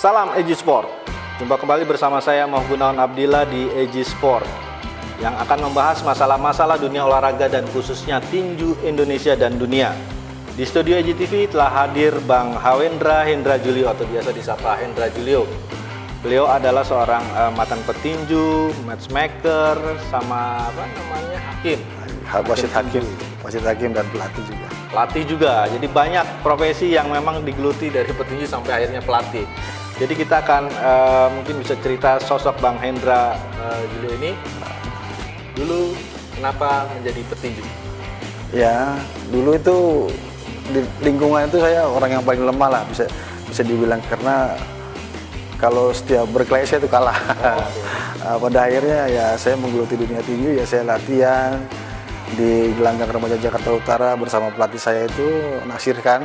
Salam Eji Sport. Jumpa kembali bersama saya Gunawan Abdillah di Eji Sport yang akan membahas masalah-masalah dunia olahraga dan khususnya tinju Indonesia dan dunia. Di studio Eji TV telah hadir Bang Hawendra Hendra Julio atau biasa disapa Hendra Julio. Beliau adalah seorang mantan petinju, matchmaker, sama hakim. Wasit hakim dan pelatih juga. Pelatih juga, jadi banyak profesi yang memang digeluti dari petinju sampai akhirnya pelatih. Jadi kita akan mungkin bisa cerita sosok Bang Hendra Julio ini. Dulu kenapa menjadi petinju? Ya, dulu itu di lingkungan itu saya orang yang paling lemah lah, bisa dibilang, karena kalau setiap berkelahi saya itu kalah. Pada akhirnya ya saya menggeluti dunia tinju, ya saya latihan di Gelanggang Remaja Jakarta Utara bersama pelatih saya itu Nasir Khan,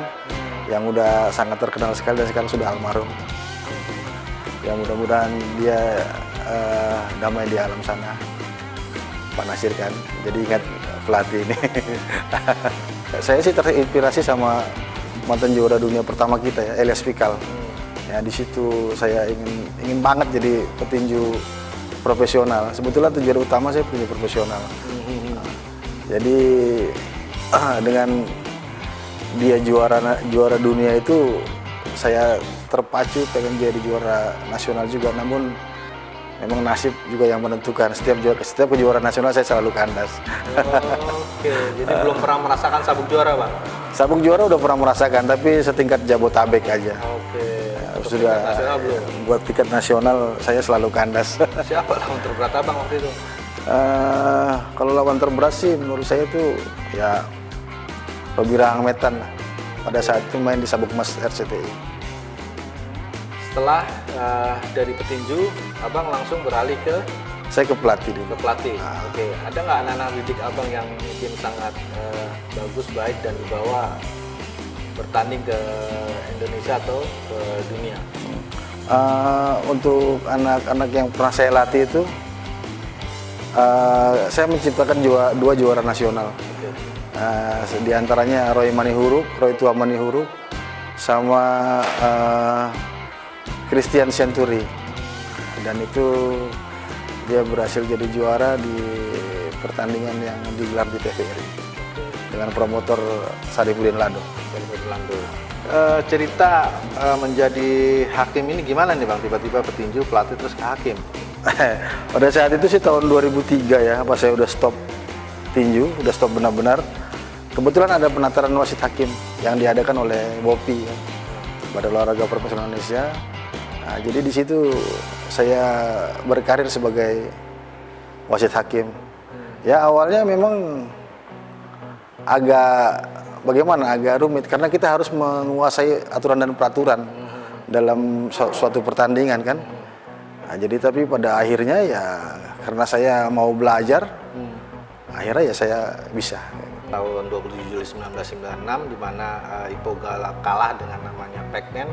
yang udah sangat terkenal sekali dan sekarang sudah almarhum. Ya mudah-mudahan dia damai di alam sana, Pak Nasir Khan. Jadi ingat pelatih ini. Saya sih terinspirasi sama mantan juara dunia pertama kita ya, Elias Pikal. Ya di situ saya ingin banget jadi petinju profesional. Sebetulnya tujuan utama saya petinju profesional. Jadi dengan dia juara dunia itu saya terpacu pengen jadi juara nasional juga, namun memang nasib juga yang menentukan. Setiap kejuaraan nasional saya selalu kandas. Oke, jadi belum pernah merasakan sabuk juara, Bang? Sabuk juara udah pernah merasakan, tapi setingkat Jabotabek aja. Oke. Ya, sudah nasional belum? Buat tiket nasional saya selalu kandas. Siapa lawan terberat Abang waktu itu? Kalau lawan terberat sih menurut saya itu ya Robi Rahmetan lah. Pada saat itu main di Sabuk Mas RCTI. Setelah dari petinju, Abang langsung beralih ke? Saya ke pelatih dulu. Ke pelatih. Oke. Ada nggak anak-anak didik Abang yang mungkin sangat bagus, baik dan dibawa bertanding ke Indonesia atau ke dunia? Untuk anak-anak yang pernah saya latih itu, saya menciptakan dua juara nasional. Di antaranya Roy Tua Manihuruk, sama Christian Century. Dan itu dia berhasil jadi juara di pertandingan yang digelar di TVRI dengan promotor Sarifudin Lado. Cerita menjadi hakim ini gimana nih Bang? Tiba-tiba petinju, pelatih, terus ke hakim? Pada saat itu sih tahun 2003 ya, pas saya udah stop tinju, udah stop benar-benar. Kebetulan ada penataran wasit hakim yang diadakan oleh BOPI, ya, Badan Olahraga Profesional Indonesia. Nah, jadi di situ saya berkarir sebagai wasit hakim. Ya awalnya memang agak rumit karena kita harus menguasai aturan dan peraturan dalam suatu pertandingan kan. Nah, jadi tapi pada akhirnya ya karena saya mau belajar, akhirnya ya saya bisa. Tahun 27 Juli 1996 di mana Ipo Gala kalah dengan namanya Pacman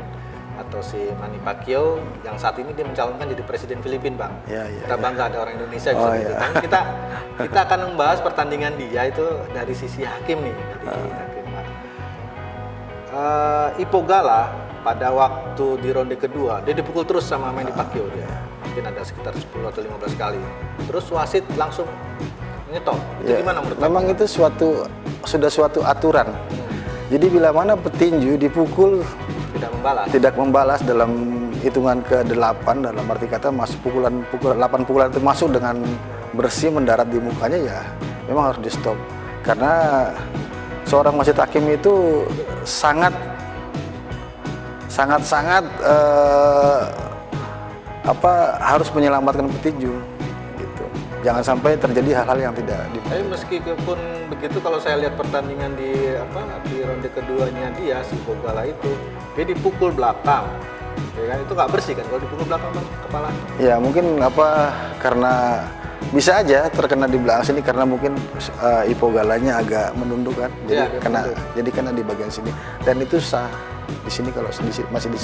atau si Manny Pacquiao yang saat ini dia mencalonkan jadi presiden Filipina, Bang. Ya, kita bangga ada orang Indonesia di sini. Ya. Tapi kita akan membahas pertandingan dia itu dari sisi hakim nih, dari hakim. Ipo Gala pada waktu di ronde kedua dia dipukul terus sama Manny Pacquiao dia. Mungkin ada sekitar 10 atau 15 kali. Terus wasit langsung nyetop. Itu gimana menurut memang itu sudah suatu aturan. Jadi bila mana petinju dipukul tidak membalas dalam hitungan ke-8, dalam arti kata pukulan 8 pukulan itu masuk dengan bersih mendarat di mukanya, ya memang harus di stop. Karena seorang wasit hakim itu sangat harus menyelamatkan petinju. Jangan sampai terjadi hal-hal yang tidak Tapi meskipun begitu, kalau saya lihat pertandingan di ronde keduanya dia, si Bogala itu, dia dipukul belakang, ya kan? Itu nggak bersih kan kalau dipukul belakang kepala? Ya mungkin karena bisa aja terkena di belakang sini karena mungkin Ipo Galanya agak menunduk kan, jadi kena di bagian sini dan itu sah di sini. Kalau masih di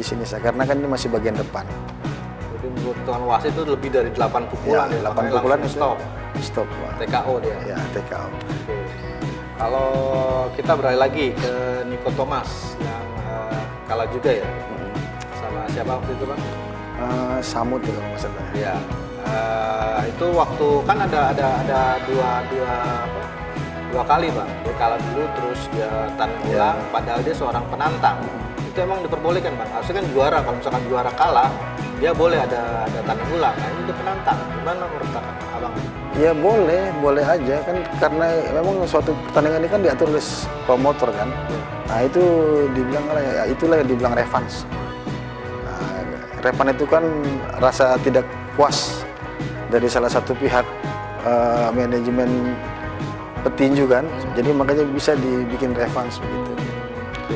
sini sah karena kan ini masih bagian depan. Kebutuhan wasit itu lebih dari 8 pukulan ya, 8 pukulan stop. TKO dia. Ya, TKO. Oke. Kalau kita beralih lagi ke Niko Thomas yang kalah juga ya. siapa waktu itu Bang? Samut ya kalau nggak salah. Iya. Itu waktu kan ada dua kali Bang. Dia kalah dulu terus dia tanding ulang, padahal dia seorang penantang. Itu emang diperbolehkan Bang. Harusnya kan juara, kalau misalkan juara kalah, dia boleh ada tanding ulang. Nah, ini dia penantang. Gimana menurut Abang? Ya boleh aja kan, karena memang suatu pertandingan ini kan diatur oleh promotor kan. Nah itu dibilang ya, itulah yang dibilang revans. Nah, revans itu kan rasa tidak puas dari salah satu pihak manajemen petinju kan, jadi makanya bisa dibikin revans begitu.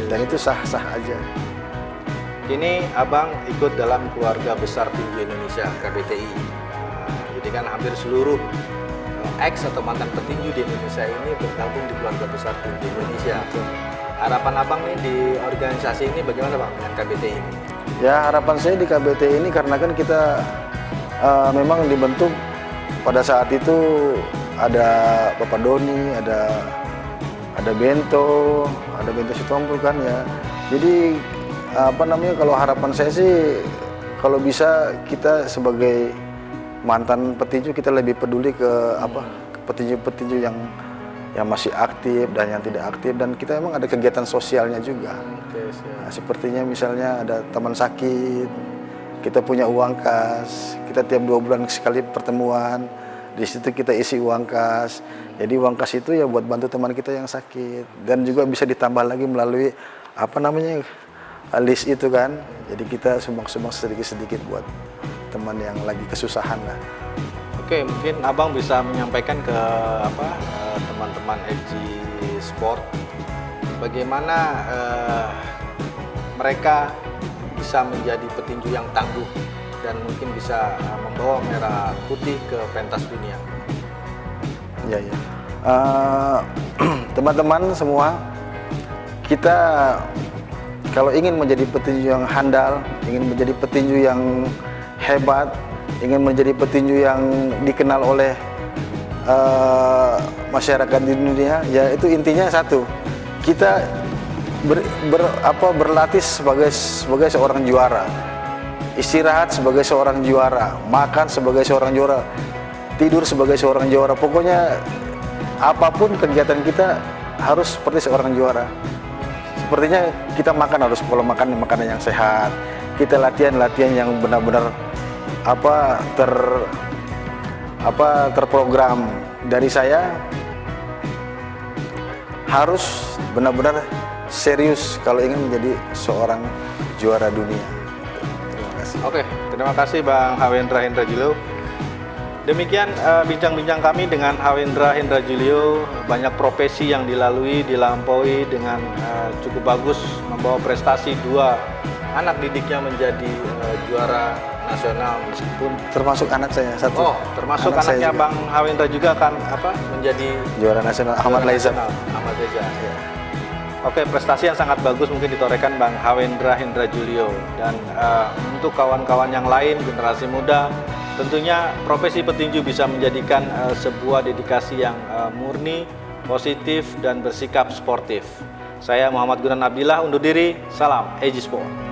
Dan itu sah-sah aja. Kini Abang ikut dalam keluarga besar tinju Indonesia KBTI. Jadi kan hampir seluruh ex atau mantan petinju di Indonesia ini bergabung di keluarga besar tinju Indonesia. Harapan Abang nih di organisasi ini bagaimana Bang dengan KBTI ini? Ya harapan saya di KBTI ini karena kan kita memang dibentuk pada saat itu ada Bapak Doni, ada Bento Sitompul kan ya. Jadi kalau harapan saya sih kalau bisa kita sebagai mantan petinju kita lebih peduli ke petinju-petinju yang masih aktif dan yang tidak aktif, dan kita emang ada kegiatan sosialnya juga. Nah, sepertinya misalnya ada teman sakit, kita punya uang kas, kita tiap 2 bulan sekali pertemuan, di situ kita isi uang kas. Jadi uang kas itu ya buat bantu teman kita yang sakit, dan juga bisa ditambah lagi melalui list itu kan. Jadi kita sumbang-sumbang sedikit-sedikit buat teman yang lagi kesusahan lah. Oke, mungkin Abang bisa menyampaikan ke teman-teman EG Sport bagaimana mereka bisa menjadi petinju yang tangguh dan mungkin bisa membawa merah putih ke pentas dunia. Ya. Teman-teman semua, kita kalau ingin menjadi petinju yang handal, ingin menjadi petinju yang hebat, ingin menjadi petinju yang dikenal oleh masyarakat di dunia, ya itu intinya satu, kita berlatih sebagai seorang juara, istirahat sebagai seorang juara, makan sebagai seorang juara, tidur sebagai seorang juara. Pokoknya apapun kegiatan kita harus seperti seorang juara. Sepertinya kita makan harus pola makan makanan yang sehat, kita latihan yang benar-benar terprogram. Dari saya harus benar-benar serius kalau ingin menjadi seorang juara dunia. Terima kasih. Oke, terima kasih Bang Hawendra Hendra Julio. Demikian bincang-bincang kami dengan Hawendra Hendra Julio. Banyak profesi yang dilampaui dengan cukup bagus, membawa prestasi 2 anak didiknya menjadi juara nasional, meskipun termasuk anak saya satu. Oh, termasuk anaknya Bang Hawendra juga kan menjadi juara nasional, Ahmad Laiza. Ya. Oke, prestasi yang sangat bagus mungkin ditorehkan Bang Hawendra Hendra Julio. Dan untuk kawan-kawan yang lain, generasi muda, tentunya profesi petinju bisa menjadikan sebuah dedikasi yang murni, positif, dan bersikap sportif. Saya Muhammad Gunan Abdillah undur diri, salam EG Sport.